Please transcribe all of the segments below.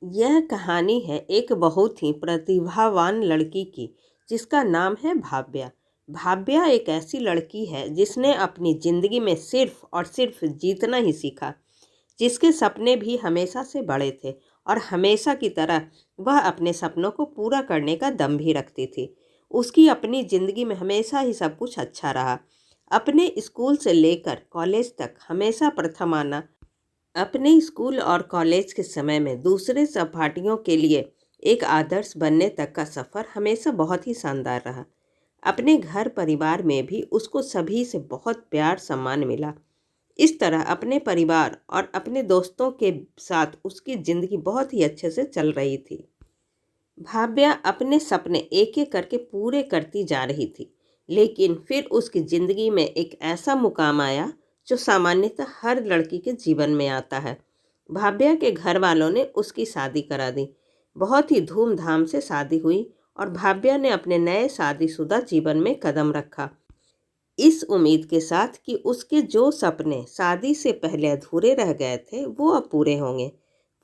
यह कहानी है एक बहुत ही प्रतिभावान लड़की की जिसका नाम है भाव्या। भाव्या एक ऐसी लड़की है जिसने अपनी ज़िंदगी में सिर्फ और सिर्फ जीतना ही सीखा, जिसके सपने भी हमेशा से बड़े थे और हमेशा की तरह वह अपने सपनों को पूरा करने का दम भी रखती थी। उसकी अपनी ज़िंदगी में हमेशा ही सब कुछ अच्छा रहा। अपने स्कूल से लेकर कॉलेज तक हमेशा प्रथम आना, अपने स्कूल और कॉलेज के समय में दूसरे सहपाठियों के लिए एक आदर्श बनने तक का सफ़र हमेशा बहुत ही शानदार रहा। अपने घर परिवार में भी उसको सभी से बहुत प्यार सम्मान मिला। इस तरह अपने परिवार और अपने दोस्तों के साथ उसकी ज़िंदगी बहुत ही अच्छे से चल रही थी। भाव्या अपने सपने एक एक करके पूरे करती जा रही थी, लेकिन फिर उसकी ज़िंदगी में एक ऐसा मुकाम आया जो सामान्यतः हर लड़की के जीवन में आता है। भाव्या के घर वालों ने उसकी शादी करा दी। बहुत ही धूमधाम से शादी हुई और भाव्या ने अपने नए शादीशुदा जीवन में कदम रखा, इस उम्मीद के साथ कि उसके जो सपने शादी से पहले अधूरे रह गए थे वो अब पूरे होंगे।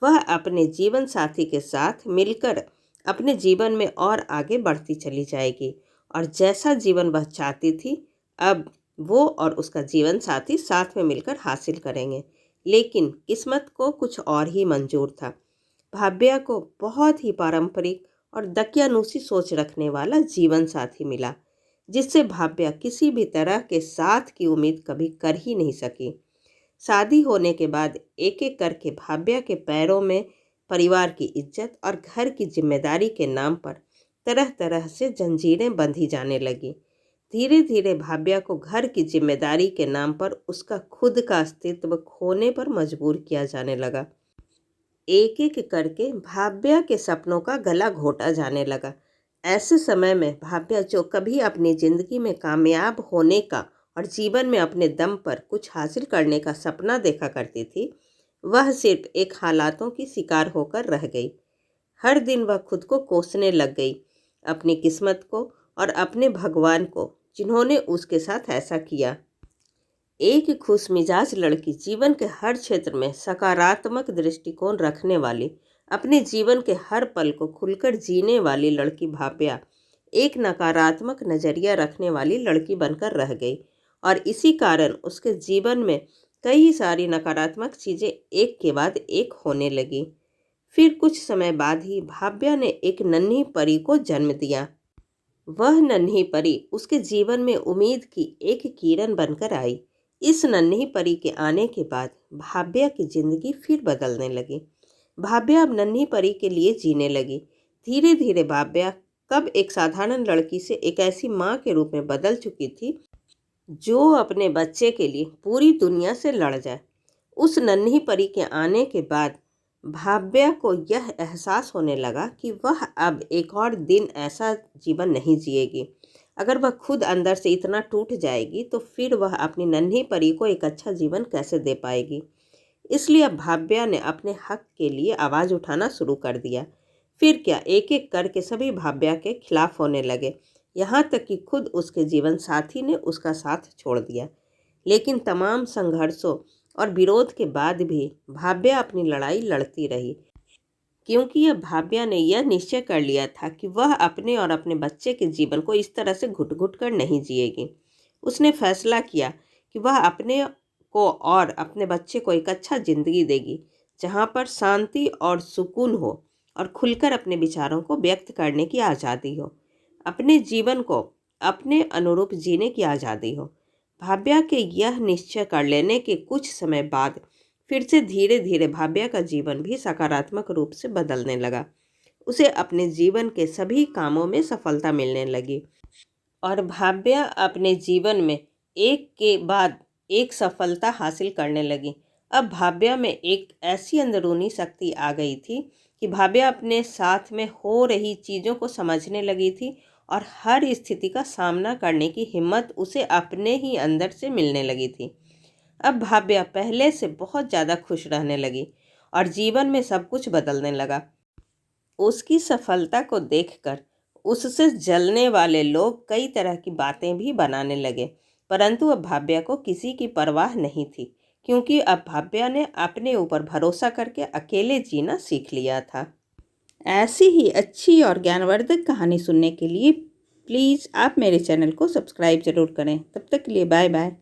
वह अपने जीवन साथी के साथ मिलकर अपने जीवन में और आगे बढ़ती चली जाएगी और जैसा जीवन वह चाहती थी अब वो और उसका जीवन साथी साथ में मिलकर हासिल करेंगे। लेकिन किस्मत को कुछ और ही मंजूर था। भाव्या को बहुत ही पारंपरिक और दकियानूसी सोच रखने वाला जीवन साथी मिला, जिससे भाव्या किसी भी तरह के साथ की उम्मीद कभी कर ही नहीं सकी। शादी होने के बाद एक एक करके भाव्या के पैरों में परिवार की इज्जत और घर की जिम्मेदारी के नाम पर तरह तरह से जंजीरें बंधी जाने लगी। धीरे धीरे भाव्या को घर की जिम्मेदारी के नाम पर उसका खुद का अस्तित्व खोने पर मजबूर किया जाने लगा। एक एक करके भाव्या के सपनों का गला घोटा जाने लगा। ऐसे समय में भाव्या जो कभी अपनी ज़िंदगी में कामयाब होने का और जीवन में अपने दम पर कुछ हासिल करने का सपना देखा करती थी, वह सिर्फ एक हालातों की शिकार होकर रह गई। हर दिन वह खुद को कोसने लग गई, अपनी किस्मत को और अपने भगवान को, जिन्होंने उसके साथ ऐसा किया। एक खुशमिजाज लड़की, जीवन के हर क्षेत्र में सकारात्मक दृष्टिकोण रखने वाली, अपने जीवन के हर पल को खुलकर जीने वाली लड़की भाव्या एक नकारात्मक नज़रिया रखने वाली लड़की बनकर रह गई और इसी कारण उसके जीवन में कई सारी नकारात्मक चीज़ें एक के बाद एक होने लगी। फिर कुछ समय बाद ही भाव्या ने एक नन्ही परी को जन्म दिया। वह नन्ही परी उसके जीवन में उम्मीद की एक किरण बनकर आई। इस नन्ही परी के आने के बाद भाव्या की जिंदगी फिर बदलने लगी। भाव्या अब नन्ही परी के लिए जीने लगी। धीरे धीरे भाव्या कब एक साधारण लड़की से एक ऐसी माँ के रूप में बदल चुकी थी जो अपने बच्चे के लिए पूरी दुनिया से लड़ जाए। उस नन्ही परी के आने के बाद भाव्या को यह एहसास होने लगा कि वह अब एक और दिन ऐसा जीवन नहीं जिएगी। अगर वह खुद अंदर से इतना टूट जाएगी तो फिर वह अपनी नन्ही परी को एक अच्छा जीवन कैसे दे पाएगी। इसलिए अब भाव्या ने अपने हक के लिए आवाज़ उठाना शुरू कर दिया। फिर क्या, एक एक करके सभी भाव्या के खिलाफ होने लगे, यहाँ तक कि खुद उसके जीवन साथी ने उसका साथ छोड़ दिया। लेकिन तमाम संघर्षों और विरोध के बाद भी भाव्या अपनी लड़ाई लड़ती रही, क्योंकि अब भाव्या ने यह निश्चय कर लिया था कि वह अपने और अपने बच्चे के जीवन को इस तरह से घुट घुट कर नहीं जिएगी। उसने फैसला किया कि वह अपने को और अपने बच्चे को एक अच्छा ज़िंदगी देगी, जहाँ पर शांति और सुकून हो और खुलकर अपने विचारों को व्यक्त करने की आज़ादी हो, अपने जीवन को अपने अनुरूप जीने की आज़ादी हो। भाव्या के यह निश्चय कर लेने के कुछ समय बाद फिर से धीरे धीरे भाव्या का जीवन भी सकारात्मक रूप से बदलने लगा। उसे अपने जीवन के सभी कामों में सफलता मिलने लगी और भाव्या अपने जीवन में एक के बाद एक सफलता हासिल करने लगी। अब भाव्या में एक ऐसी अंदरूनी शक्ति आ गई थी कि भाव्या अपने साथ में हो रही चीज़ों को समझने लगी थी और हर स्थिति का सामना करने की हिम्मत उसे अपने ही अंदर से मिलने लगी थी। अब भाव्या पहले से बहुत ज़्यादा खुश रहने लगी और जीवन में सब कुछ बदलने लगा। उसकी सफलता को देखकर उससे जलने वाले लोग कई तरह की बातें भी बनाने लगे, परंतु अब भाव्या को किसी की परवाह नहीं थी, क्योंकि अब भाव्या ने अपने ऊपर भरोसा करके अकेले जीना सीख लिया था। ऐसी ही अच्छी और ज्ञानवर्धक कहानी सुनने के लिए प्लीज़ आप मेरे चैनल को सब्सक्राइब ज़रूर करें। तब तक के लिए बाय बाय।